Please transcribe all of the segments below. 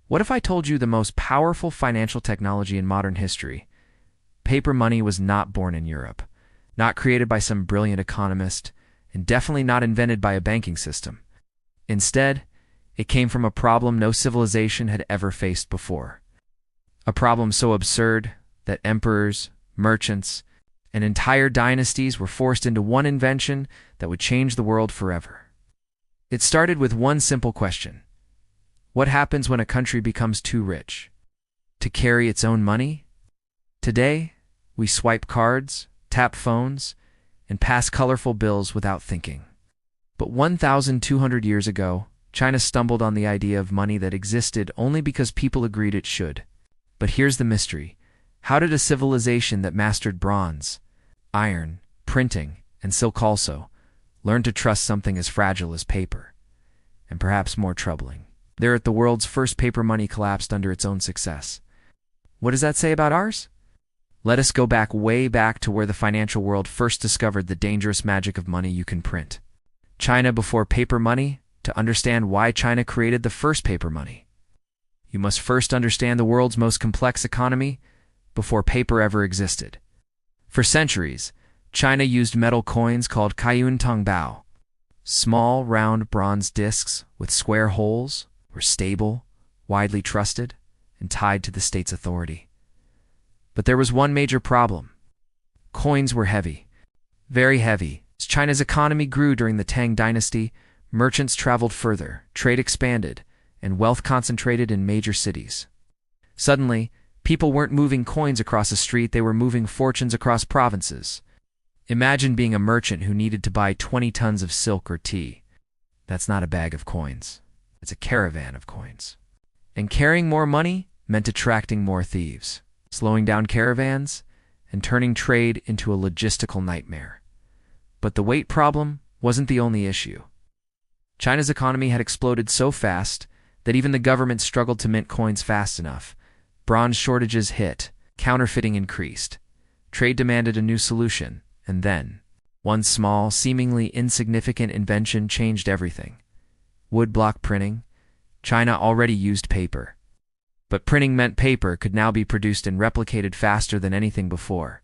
What if I told you the most powerful financial technology in modern history? Paper money was not born in Europe, not created by some brilliant economist, and definitely not invented by a banking system. Instead, it came from a problem no civilization had ever faced before. A problem so absurd that emperors, merchants, and entire dynasties were forced into one invention that would change the world forever. It started with one simple question. What happens when a country becomes too rich to carry its own money? Today, we swipe cards, tap phones, and pass colorful bills without thinking. But 1,200 years ago, China stumbled on the idea of money that existed only because people agreed it should. But here's the mystery. How did a civilization that mastered bronze, iron, printing, and silk also learn to trust something as fragile as paper? And perhaps more troubling, the world's first paper money collapsed under its own success. What does that say about ours? Let us go way back to where the financial world first discovered the dangerous magic of money you can print. China before paper money. To understand why China created the first paper money, you must first understand the world's most complex economy before paper ever existed. For centuries, China used metal coins called Kaiyun Tongbao. Small, round bronze discs with square holes were stable, widely trusted, and tied to the state's authority. But there was one major problem. Coins were heavy, very heavy. As China's economy grew during the Tang dynasty, merchants traveled further, trade expanded, and wealth concentrated in major cities. Suddenly, people weren't moving coins across a street, they were moving fortunes across provinces. Imagine being a merchant who needed to buy 20 tons of silk or tea. That's not a bag of coins. It's a caravan of coins. And carrying more money meant attracting more thieves, slowing down caravans, and turning trade into a logistical nightmare. But the weight problem wasn't the only issue. China's economy had exploded so fast that even the government struggled to mint coins fast enough. Bronze shortages hit, counterfeiting increased. Trade demanded a new solution, and then, one small, seemingly insignificant invention changed everything. Woodblock printing. China already used paper. But printing meant paper could now be produced and replicated faster than anything before.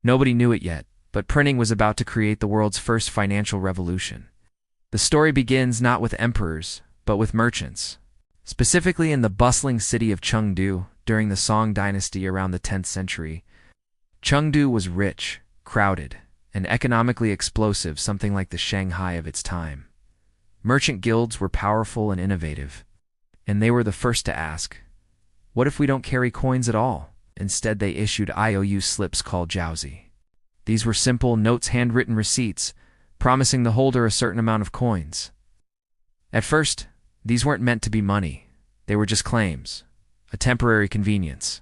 Nobody knew it yet, but printing was about to create the world's first financial revolution. The story begins not with emperors, but with merchants, specifically in the bustling city of Chengdu during the Song dynasty around the 10th century. Chengdu was rich, crowded, and economically explosive, something like the Shanghai of its time. Merchant guilds were powerful and innovative, and they were the first to ask, what if we don't carry coins at all? Instead, they issued IOU slips called jiaozi. These were simple, notes handwritten receipts, promising the holder a certain amount of coins. At first, these weren't meant to be money. They were just claims, a temporary convenience.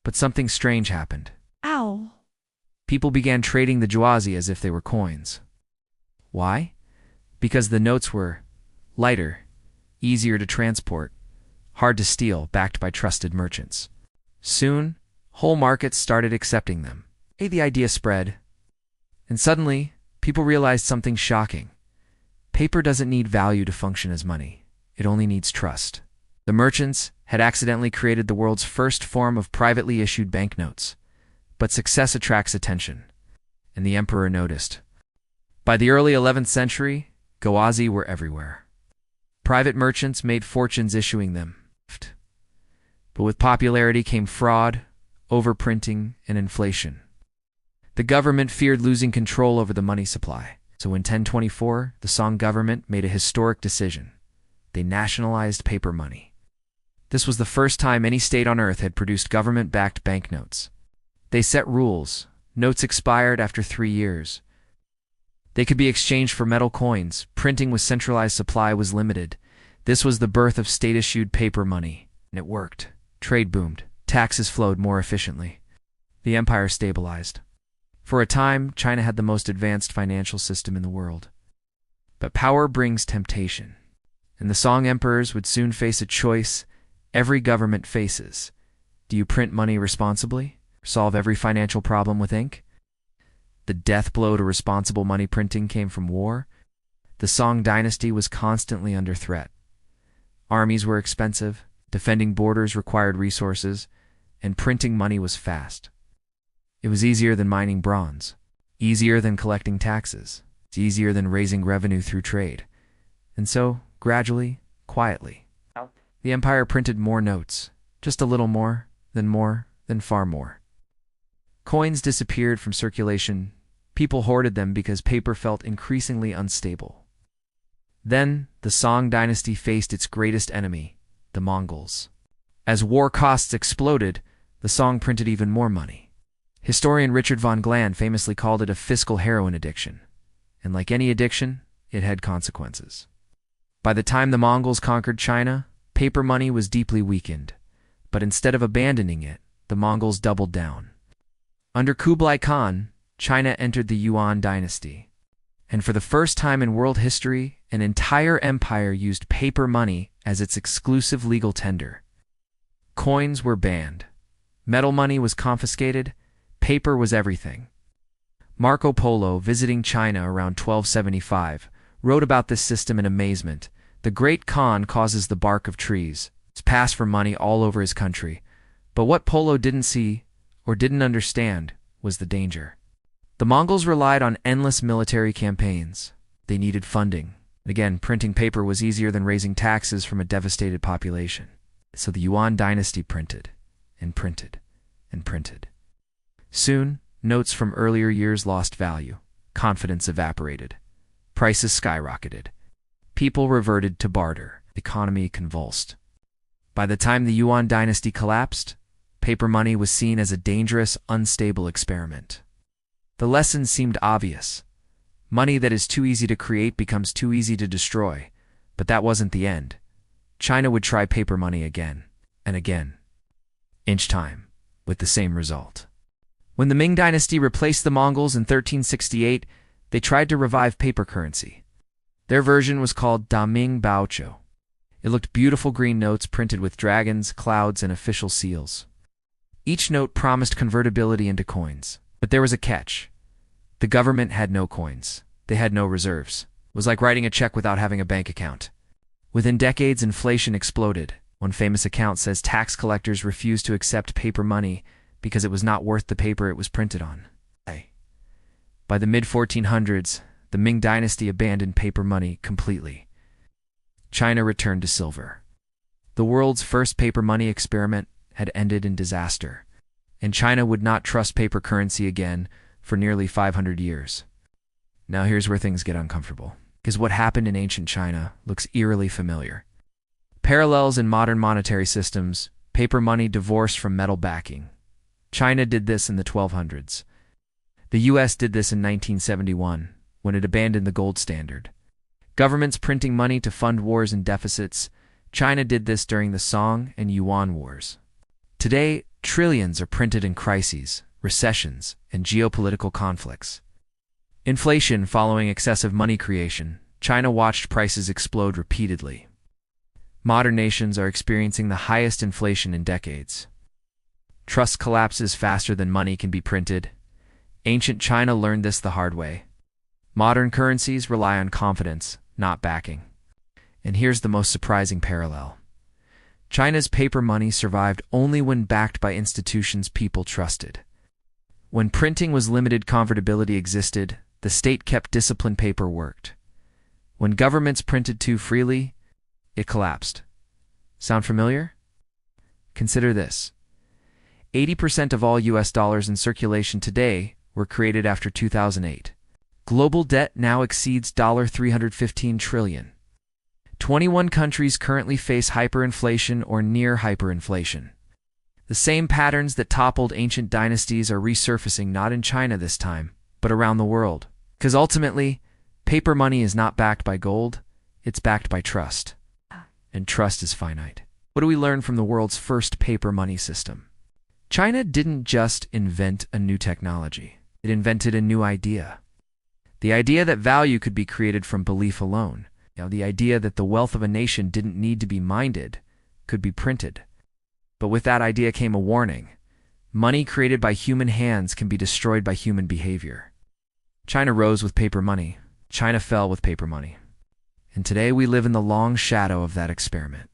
But something strange happened. Ow! People began trading the jiaozi as if they were coins. Why? Because the notes were lighter, easier to transport, hard to steal, backed by trusted merchants. Soon, whole markets started accepting them. The idea spread, and suddenly, people realized something shocking. Paper doesn't need value to function as money. It only needs trust. The merchants had accidentally created the world's first form of privately issued banknotes. But success attracts attention, and the emperor noticed. By the early 11th century, jiaozi were everywhere. Private merchants made fortunes issuing them. But with popularity came fraud, overprinting, and inflation. The government feared losing control over the money supply. So in 1024, the Song government made a historic decision. They nationalized paper money. This was the first time any state on earth had produced government-backed banknotes. They set rules. Notes expired after 3 years. They could be exchanged for metal coins. Printing with centralized supply was limited. This was the birth of state-issued paper money, and it worked. Trade boomed. Taxes flowed more efficiently. The empire stabilized. For a time, China had the most advanced financial system in the world. But power brings temptation, and the Song emperors would soon face a choice every government faces. Do you print money responsibly? Solve every financial problem with ink? The death blow to responsible money printing came from war. The Song dynasty was constantly under threat. Armies were expensive, Defending borders required resources, and printing money was fast. It was easier than mining bronze, easier than collecting taxes, it's easier than raising revenue through trade. And so, gradually, quietly, the empire printed more notes, just a little more, then far more. Coins disappeared from circulation. People hoarded them because paper felt increasingly unstable. Then, the Song dynasty faced its greatest enemy, the Mongols. As war costs exploded, the Song printed even more money. Historian Richard von Glan famously called it a fiscal heroin addiction. And like any addiction, it had consequences. By the time the Mongols conquered China, paper money was deeply weakened. But instead of abandoning it, the Mongols doubled down. Under Kublai Khan, China entered the Yuan dynasty. And for the first time in world history, an entire empire used paper money as its exclusive legal tender. Coins were banned. Metal money was confiscated. Paper was everything. Marco Polo, visiting China around 1275, wrote about this system in amazement. The Great Khan causes the bark of trees. It's passed for money all over his country. But what Polo didn't see, or didn't understand, was the danger. The Mongols relied on endless military campaigns. They needed funding. Again, printing paper was easier than raising taxes from a devastated population. So the Yuan dynasty printed, and printed, and printed. Soon, notes from earlier years lost value. Confidence evaporated. Prices skyrocketed. People reverted to barter. The economy convulsed. By the time the Yuan dynasty collapsed, paper money was seen as a dangerous, unstable experiment. The lesson seemed obvious. Money that is too easy to create becomes too easy to destroy. But that wasn't the end. China would try paper money again, and again. Each time, with the same result. When the Ming dynasty replaced the Mongols in 1368, they tried to revive paper currency. Their version was called Da Ming Baoqiu. It looked beautiful green notes printed with dragons, clouds, and official seals. Each note promised convertibility into coins. But there was a catch. The government had no coins. They had no reserves. It was like writing a check without having a bank account. Within decades, inflation exploded. One famous account says tax collectors refused to accept paper money because it was not worth the paper it was printed on. By the mid-1400s, the Ming dynasty abandoned paper money completely. China returned to silver. The world's first paper money experiment had ended in disaster, and China would not trust paper currency again for nearly 500 years. Now here's where things get uncomfortable, because what happened in ancient China looks eerily familiar. Parallels in modern monetary systems, paper money divorced from metal backing. China did this in the 1200s. The US did this in 1971, when it abandoned the gold standard. Governments printing money to fund wars and deficits. China did this during the Song and Yuan wars. Today, trillions are printed in crises, recessions, and geopolitical conflicts. Inflation following excessive money creation. China watched prices explode repeatedly. Modern nations are experiencing the highest inflation in decades. Trust collapses faster than money can be printed. Ancient China learned this the hard way. Modern currencies rely on confidence, not backing. And here's the most surprising parallel. China's paper money survived only when backed by institutions people trusted. When printing was limited, convertibility existed. The state kept discipline, paper worked. When governments printed too freely, it collapsed. Sound familiar? Consider this. 80% of all US dollars in circulation today were created after 2008. Global debt now exceeds $315 trillion. 21 countries currently face hyperinflation or near hyperinflation. The same patterns that toppled ancient dynasties are resurfacing, not in China this time, but around the world. Because ultimately, paper money is not backed by gold, it's backed by trust. And trust is finite. What do we learn from the world's first paper money system? China didn't just invent a new technology. It invented a new idea. The idea that value could be created from belief alone. The idea that the wealth of a nation didn't need to be mined, could be printed. But with that idea came a warning. Money created by human hands can be destroyed by human behavior. China rose with paper money. China fell with paper money. And today we live in the long shadow of that experiment.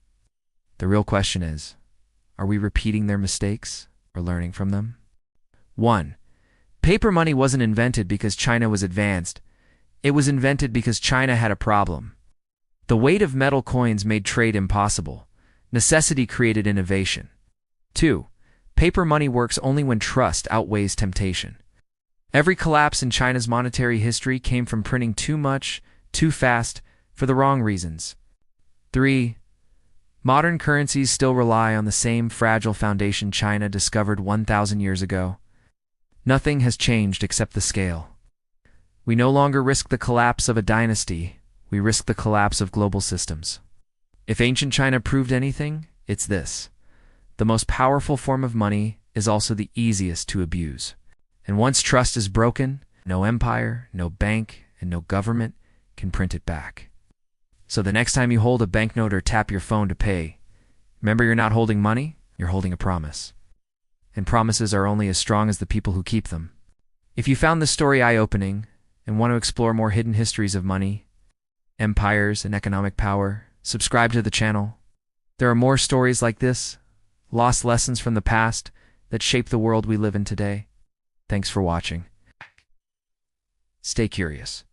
The real question is, are we repeating their mistakes or learning from them? 1. Paper money wasn't invented because China was advanced. It was invented because China had a problem. The weight of metal coins made trade impossible. Necessity created innovation. 2. Paper money works only when trust outweighs temptation. Every collapse in China's monetary history came from printing too much, too fast, for the wrong reasons. 3. Modern currencies still rely on the same fragile foundation China discovered 1,000 years ago. Nothing has changed except the scale. We no longer risk the collapse of a dynasty, we risk the collapse of global systems. If ancient China proved anything, it's this. The most powerful form of money is also the easiest to abuse. And once trust is broken, no empire, no bank, and no government can print it back. So the next time you hold a banknote or tap your phone to pay, remember you're not holding money, you're holding a promise. And promises are only as strong as the people who keep them. If you found this story eye-opening and want to explore more hidden histories of money, empires, and economic power, subscribe to the channel. There are more stories like this, lost lessons from the past that shape the world we live in today. Thanks for watching. Stay curious.